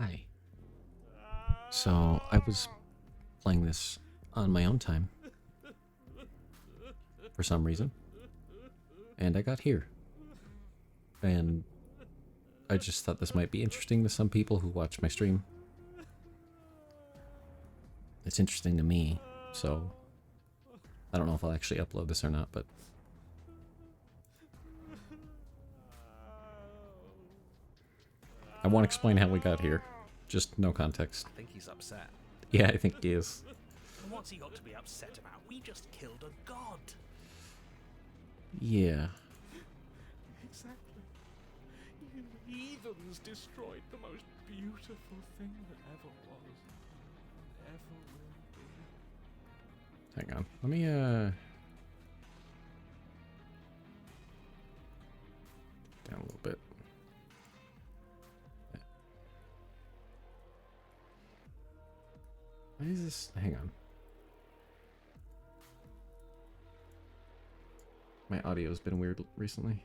Hi. So, I was playing this on my own time. For some reason. And I got here. And I just thought this might be interesting to some people who watch my stream. It's interesting to me, so I don't know if I'll actually upload this or not, but I won't explain how we got here. Just no context. I think he's upset. Yeah, I think he is. And what's he got to be upset about? We just killed a god. Yeah. Exactly. You heathens destroyed the most beautiful thing that ever was, and ever will be. Hang on. Let me, down a little bit. Why is this? Hang on. My audio's been weird recently.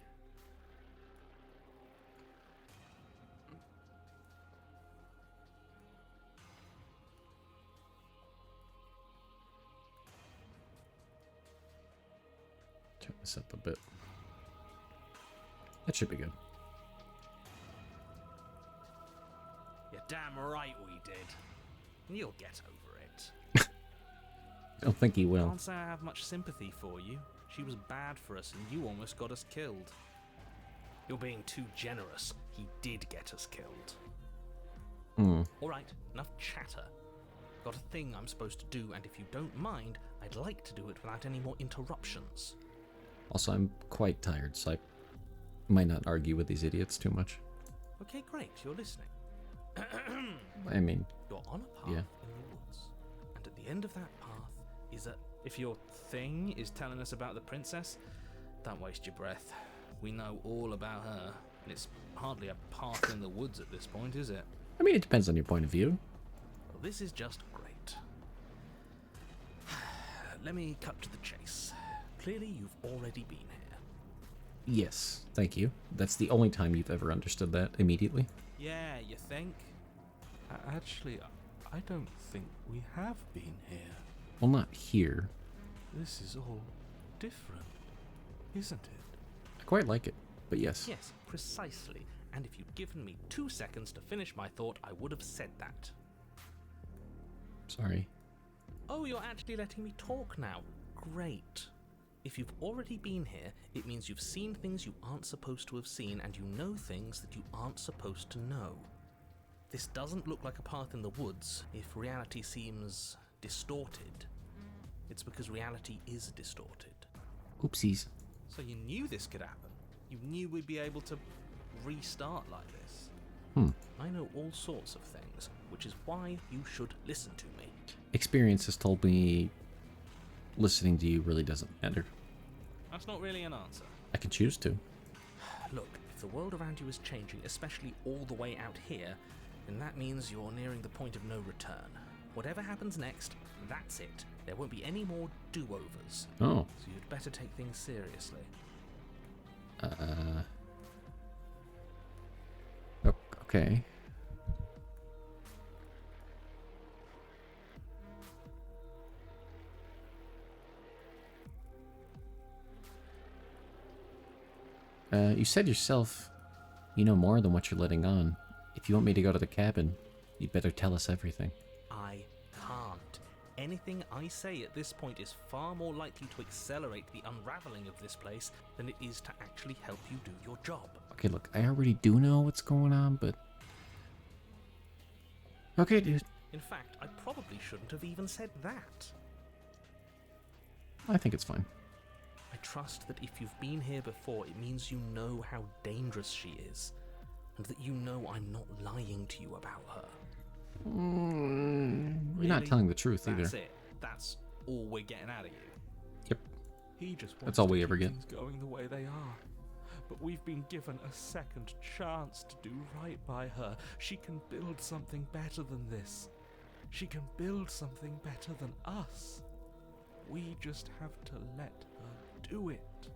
Turn this up a bit. That should be good. You're damn right we did. You'll get over it. I don't think he will. Can't say I have much sympathy for you. She was bad for us and you almost got us killed. You're being too generous. He did get us killed. Alright, enough chatter. Got a thing I'm supposed to do, and if you don't mind, I'd like to do it without any more interruptions. Also, I'm quite tired, so I might not argue with these idiots too much. Okay, great, you're listening. I mean, You're on a path yeah. in the woods, and at the end of that path is a... If your thing is telling us about the princess, don't waste your breath. We know all about her, and it's hardly a path in the woods at this point, is it? I mean, it depends on your point of view. Well, this is just great. Let me cut to the chase. Clearly, you've already been here. Yes, thank you. That's the only time you've ever understood that immediately. Yeah, you think? Actually, I don't think we have been here. Well, not here. This is all different, isn't it? I quite like it, but yes. Yes, precisely. And if you'd given me 2 seconds to finish my thought, I would have said that. Sorry. Oh, you're actually letting me talk now. Great. If you've already been here, it means you've seen things you aren't supposed to have seen, and you know things that you aren't supposed to know. This doesn't look like a path in the woods if reality seems distorted. It's because reality is distorted. Oopsies. So you knew this could happen. You knew we'd be able to restart like this. I know all sorts of things, which is why you should listen to me. Experience has told me listening to you really doesn't matter. That's not really an answer. I can choose to. Look, if the world around you is changing, especially all the way out here, then that means you're nearing the point of no return. Whatever happens next, that's it. There won't be any more do-overs. Oh. So you'd better take things seriously. Okay. You said yourself, you know more than what you're letting on. If you want me to go to the cabin, you'd better tell us everything. I can't. Anything I say at this point is far more likely to accelerate the unraveling of this place than it is to actually help you do your job. Okay, look, I already do know what's going on, but... Okay, dude. In fact, I probably shouldn't have even said that. I think it's fine. I trust that if you've been here before, it means you know how dangerous she is, and that you know I'm not lying to you about her. You're not Really? telling the truth either. That's it. That's all we're getting out of you. Yep. He just wants That's all to we keep ever get. things going the way they are. But we've been given a second chance to do right by her. She can build something better than this. She can build something better than us. We just have to let her do it.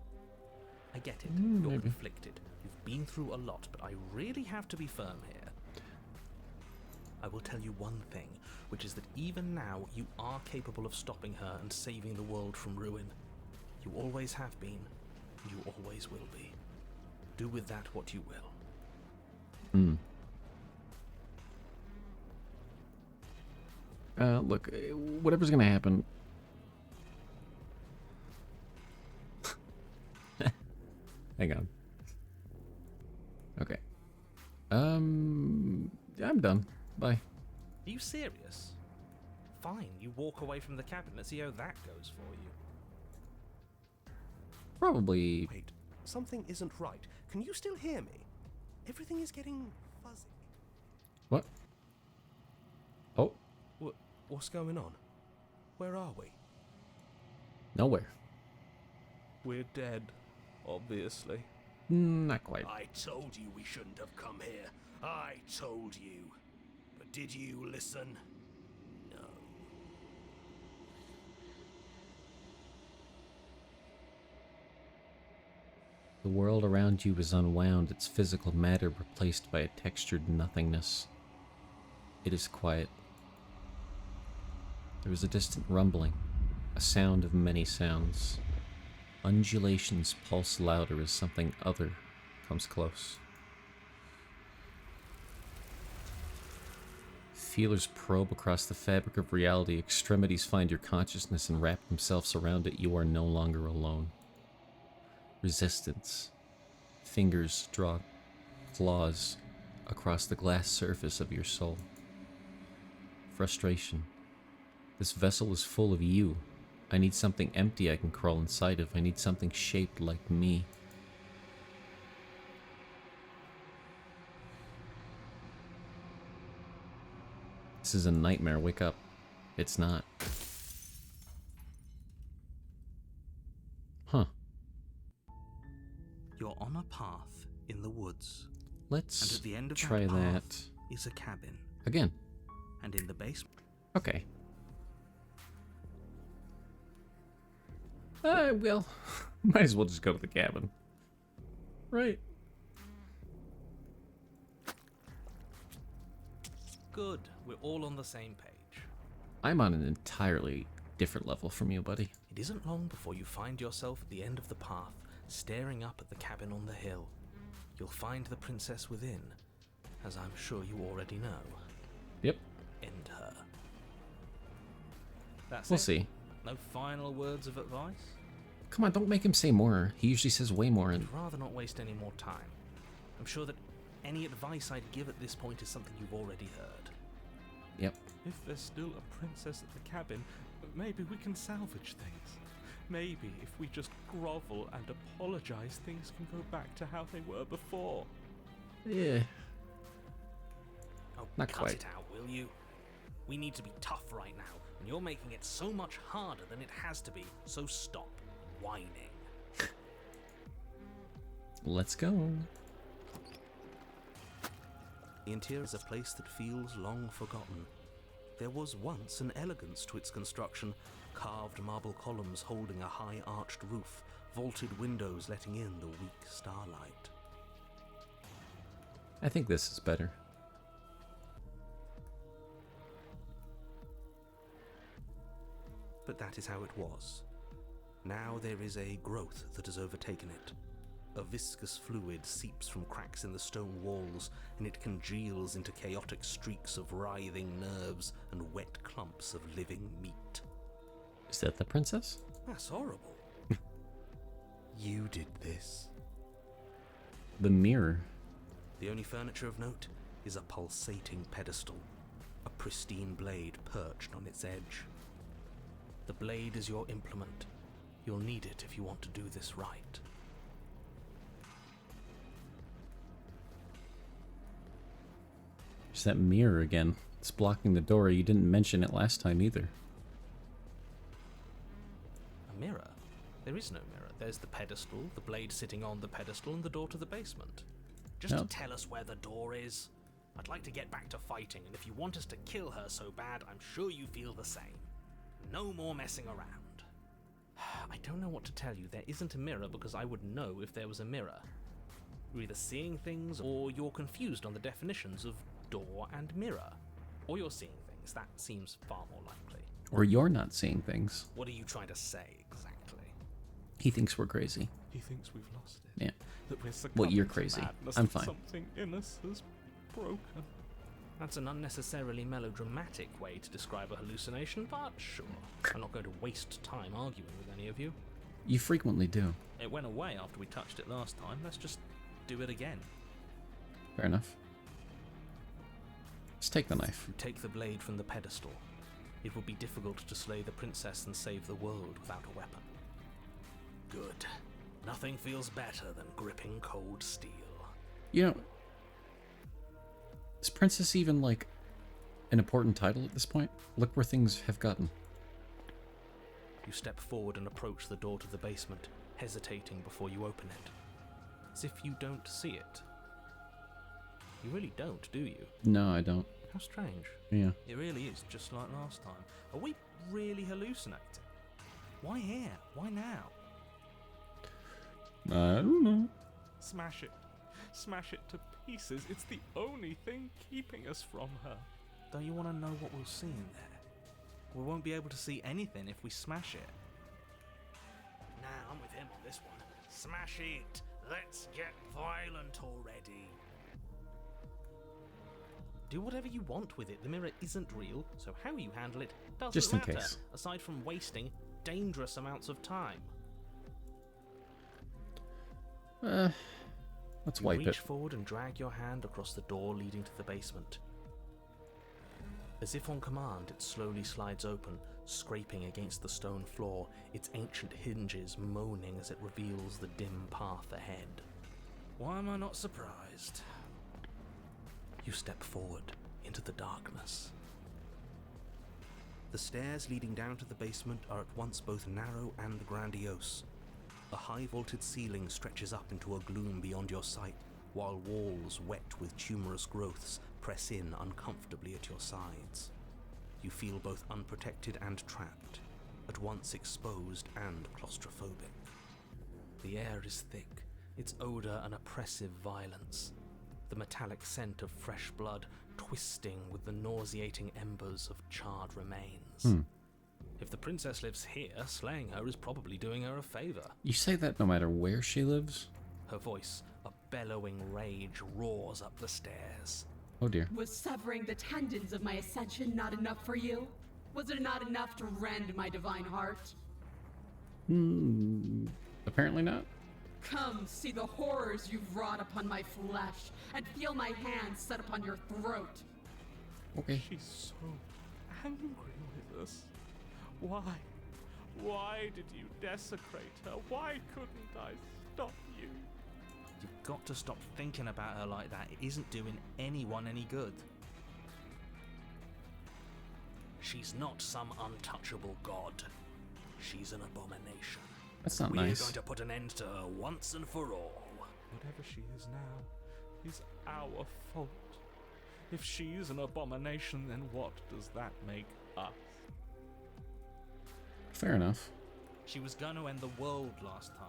I get it. You're maybe. conflicted. You've been through a lot, but I really have to be firm here. I will tell you one thing, which is that even now you are capable of stopping her and saving the world from ruin. You always have been, and you always will be. Do with that what you will. Look, whatever's gonna happen. Hang on. Okay. I'm done. Bye. Are you serious? Fine, you walk away from the cabin. Let's see how that goes for you. Probably. Wait, something isn't right. Can you still hear me? Everything is getting fuzzy. What? Oh, What's going on? Where are we? nowhere. We're dead, obviously. Not quite. I told you we shouldn't have come here. I told you. But did you listen? No. The world around you is unwound, its physical matter replaced by a textured nothingness. It is quiet. There is a distant rumbling, a sound of many sounds. Undulations pulse louder as something other comes close. Feelers probe across the fabric of reality, extremities find your consciousness and wrap themselves around it. You are no longer alone. Resistance. Fingers draw claws across the glass surface of your soul. Frustration. This vessel is full of you. I need something empty I can crawl inside of. I need something shaped like me. This is a nightmare. Wake up. It's not. Huh. You're on a path in the woods, and Let's at the end of try that that path is a cabin. again. And in the basement, Okay. Well, might as well just go to the cabin. Right. good. We're all on the same page. I'm on an entirely different level from you, buddy. It isn't long before you find yourself at the end of the path, staring up at the cabin on the hill. You'll find the princess within, as I'm sure you already know. Yep. End her. That's We'll it? see. No final words of advice? Come on, don't make him say more. He usually says way more. And I'd rather not waste any more time. I'm sure that any advice I'd give at this point is something you've already heard. yep. If there's still a princess at the cabin, maybe we can salvage things. Maybe if we just grovel and apologize, things can go back to how they were before. Yeah. Oh, Not cut quite. it out, will you? We need to be tough right now, and you're making it so much harder than it has to be, so stop whining. Let's go. The interior is a place that feels long forgotten. There was once an elegance to its construction, carved marble columns holding a high arched roof, vaulted windows letting in the weak starlight. I think this is better. But that is how it was. Now there is a growth that has overtaken it. A viscous fluid seeps from cracks in the stone walls, and it congeals into chaotic streaks of writhing nerves and wet clumps of living meat. Is that the princess? That's horrible. You did this. The mirror. The only furniture of note is a pulsating pedestal, a pristine blade perched on its edge. The blade is your implement. You'll need it if you want to do this right. There's that mirror again. It's blocking the door. You didn't mention it last time either. A mirror? There is no mirror. There's the pedestal, the blade sitting on the pedestal, and the door to the basement. Just No. to tell us where the door is. I'd like to get back to fighting, and if you want us to kill her so bad, I'm sure you feel the same. No more messing around. I don't know what to tell you. There isn't a mirror because I would know if there was a mirror. You're either seeing things or you're confused on the definitions of door and mirror. Or you're seeing things. That seems far more likely. Or you're not seeing things. What are you trying to say exactly? He thinks we're crazy. He thinks we've lost it. Yeah. That we're Well, you're succumbing to crazy. madness, I'm that fine. Something in us has broken. That's an unnecessarily melodramatic way to describe a hallucination, but sure. I'm not going to waste time arguing with any of you. You frequently do. It went away after we touched it last time. Let's just do it again. Fair enough. Just take the knife. You take the blade from the pedestal. It would be difficult to slay the princess and save the world without a weapon. Good. Nothing feels better than gripping cold steel. You know, is Princess even, like, an important title at this point? Look where things have gotten. You step forward and approach the door to the basement, hesitating before you open it. As if you don't see it. You really don't, do you? No, I don't. How strange. Yeah. It really is just like last time. Are we really hallucinating? Why here? Why now? I don't know. Smash it. Smash it to pieces. It's the only thing keeping us from her. Don't you want to know what we'll see in there? We won't be able to see anything if we smash it. Nah, I'm with him on this one. Smash it. Let's get violent already. Do whatever you want with it. The mirror isn't real, so how you handle it doesn't Just in matter, case. aside from wasting dangerous amounts of time. Let's You wipe reach it. forward and drag your hand across the door leading to the basement. As if on command, it slowly slides open, scraping against the stone floor, its ancient hinges moaning as it reveals the dim path ahead. Why am I not surprised? You step forward into the darkness. The stairs leading down to the basement are at once both narrow and grandiose. A high-vaulted ceiling stretches up into a gloom beyond your sight, while walls wet with tumorous growths press in uncomfortably at your sides. You feel both unprotected and trapped, at once exposed and claustrophobic. The air is thick, its odor an oppressive violence, the metallic scent of fresh blood twisting with the nauseating embers of charred remains. If the princess lives here, slaying her is probably doing her a favor. You say that no matter where she lives? Her voice, a bellowing rage, roars up the stairs. Oh dear. Was severing the tendons of my ascension not enough for you? Was it not enough to rend my divine heart? Apparently not. Come, see the horrors you've wrought upon my flesh, and feel my hands set upon your throat. Okay. She's so angry with us. Why? Why did you desecrate her? Why couldn't I stop you? You've got to stop thinking about her like that. It isn't doing anyone any good. She's not some untouchable god. She's an abomination. That's not We're nice. going to put an end to her once and for all. Whatever she is now is our fault. If she's an abomination, then what does that make us? Fair enough. She was going to end the world last time.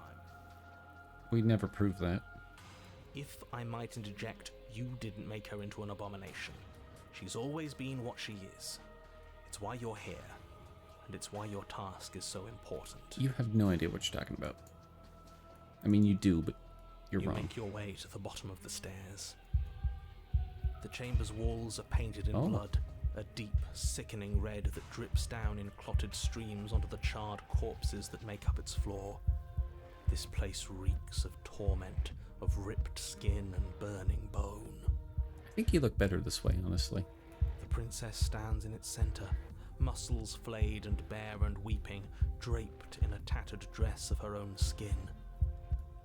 We never proved that. If I might interject, you didn't make her into an abomination. She's always been what she is. It's why you're here, and it's why your task is so important. You have no idea what you're talking about. I mean, you do, but you're You wrong. make your way to the bottom of the stairs. The chamber's walls are painted in Oh. blood, a deep, sickening red that drips down in clotted streams onto the charred corpses that make up its floor. This place reeks of torment, of ripped skin and burning bone. I think you look better this way, honestly. The princess stands in its center, muscles flayed and bare and weeping, draped in a tattered dress of her own skin.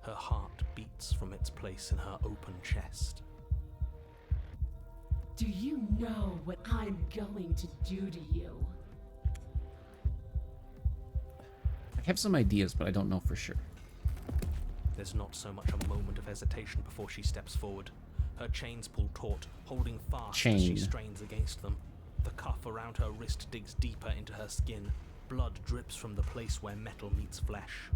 Her heart beats from its place in her open chest. Do you know what I'm going to do to you? I have some ideas, but I don't know for sure. There's not so much a moment of hesitation before she steps forward. Her chains pull taut, holding fast as she Chain. strains against them. The cuff around her wrist digs deeper into her skin. Blood drips from the place where metal meets flesh.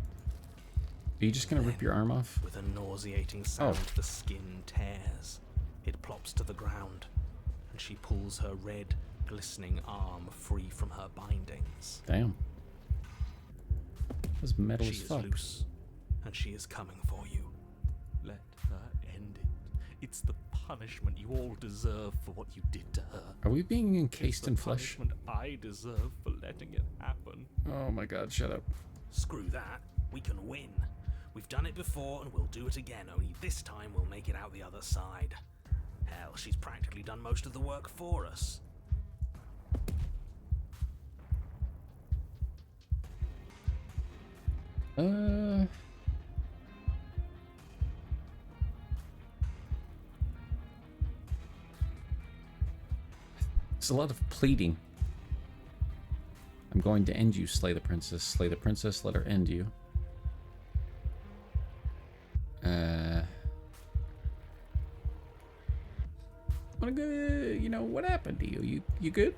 Are you just gonna rip your arm off? With a nauseating sound, Oh. the skin tears. It plops to the ground, and she pulls her red, glistening arm free from her bindings. Damn. This metal She as is fuck. loose, and she is coming for you. Let her end it. It's the punishment you all deserve for what you did to her. Are we being It's encased the in flesh? punishment I deserve for letting it happen. Oh my god, shut up. Screw that. We can win. We've done it before and we'll do it again, only this time we'll make it out the other side. Hell, she's practically done most of the work for us. It's a lot of pleading. I'm going to end you, slay the princess. Slay the princess, let her end you. Wanna go, you know, what happened to you? You good?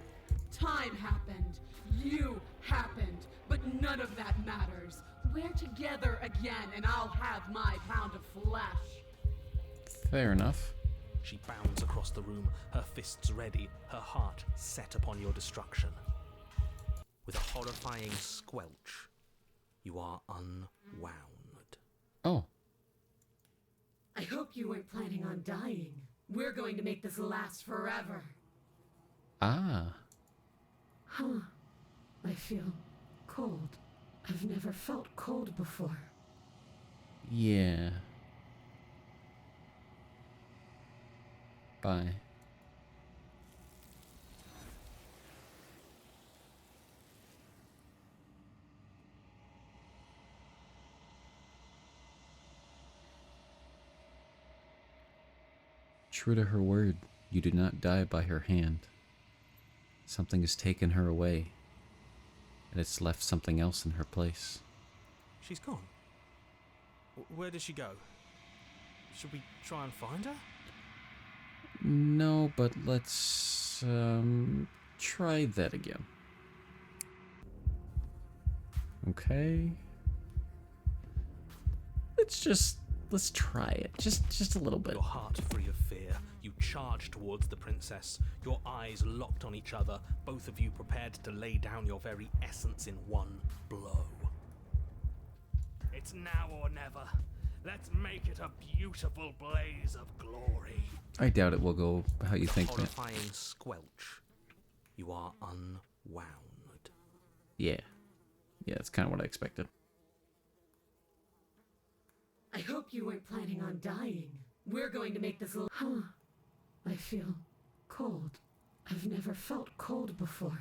Time happened. You happened. But none of that matters. We're together again, and I'll have my pound of flesh. Fair enough. She bounds across the room, her fists ready, her heart set upon your destruction. With a horrifying squelch, you are unwound. Oh. I hope you weren't planning on dying. We're going to make this last forever. Ah. Huh. I feel cold. I've never felt cold before. Yeah. Bye. True to her word, you do not die by her hand. Something has taken her away, and it's left something else in her place. She's gone. Where did she go? Should we try and find her? No, but let's try that again. Okay. Let's try it. Just a little bit. Your heart free of fear, you charge towards the princess, your eyes locked on each other, both of you prepared to lay down your very essence in one blow. It's now or never. Let's make it a beautiful blaze of glory. I doubt it will go how you think, man. Horrifying squelch. You are unwound. Yeah. Yeah, that's kind of what I expected. I hope you weren't planning on dying. We're going to make this Huh. I feel cold. I've never felt cold before.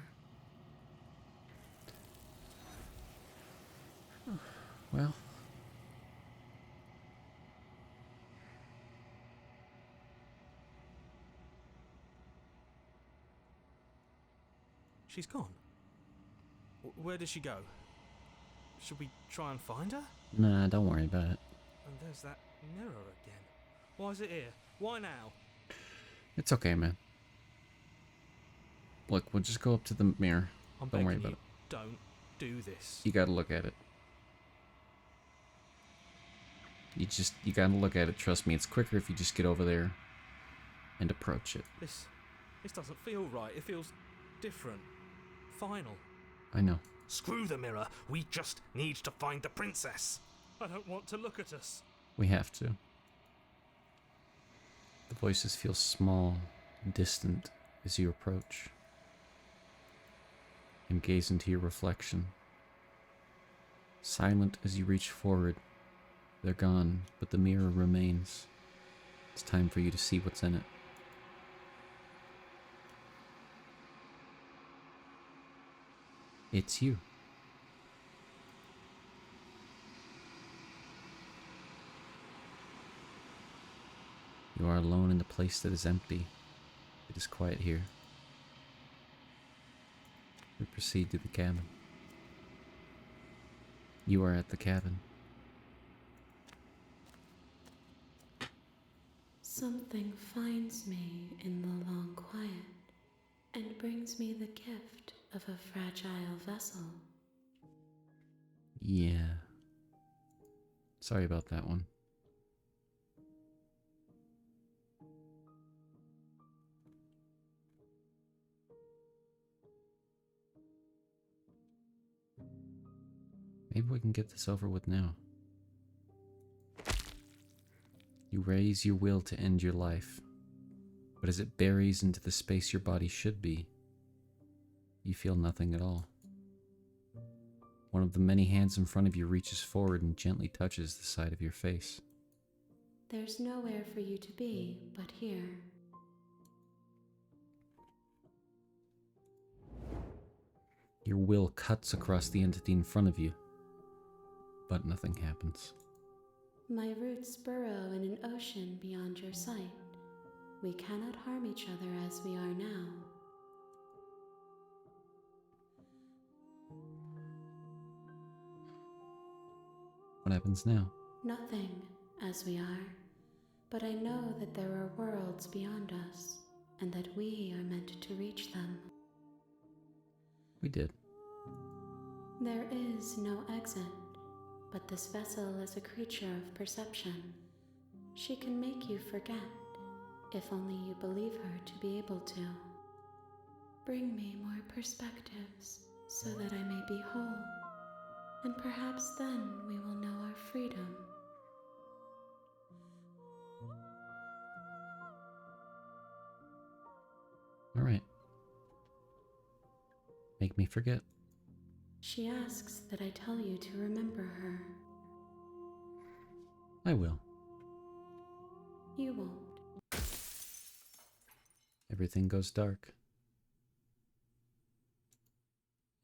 Well. She's gone. Where did she go? Should we try and find her? Nah, don't worry about it. And there's that mirror again. Why is it here? Why now? It's okay, man. Look, we'll just go up to the mirror. I'm Don't worry begging about you, it. don't do this. You gotta look at it. You gotta look at it. Trust me, it's quicker if you just get over there and approach it. This doesn't feel right. It feels different. Final. I know. Screw the mirror. We just need to find the princess. I don't want to look at us. We have to. The voices feel small and distant as you approach and gaze into your reflection. Silent as you reach forward, they're gone, but the mirror remains. It's time for you to see what's in it. It's you. You are alone in a place that is empty. It is quiet here. We proceed to the cabin. You are at the cabin. Something finds me in the long quiet and brings me the gift of a fragile vessel. Yeah. Sorry about that one. Maybe we can get this over with now. You raise your will to end your life, but as it buries into the space your body should be, you feel nothing at all. One of the many hands in front of you reaches forward and gently touches the side of your face. There's nowhere for you to be but here. Your will cuts across the entity in front of you, but nothing happens. My roots burrow in an ocean beyond your sight. We cannot harm each other as we are now. What happens now? Nothing, as we are. But I know that there are worlds beyond us, and that we are meant to reach them. We did. There is no exit, but this vessel is a creature of perception. She can make you forget, if only you believe her to be able to. Bring me more perspectives, so that I may be whole, and perhaps then we will know our freedom. All right. Make me forget. She asks that I tell you to remember her. I will. You won't. Everything goes dark.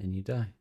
And you die.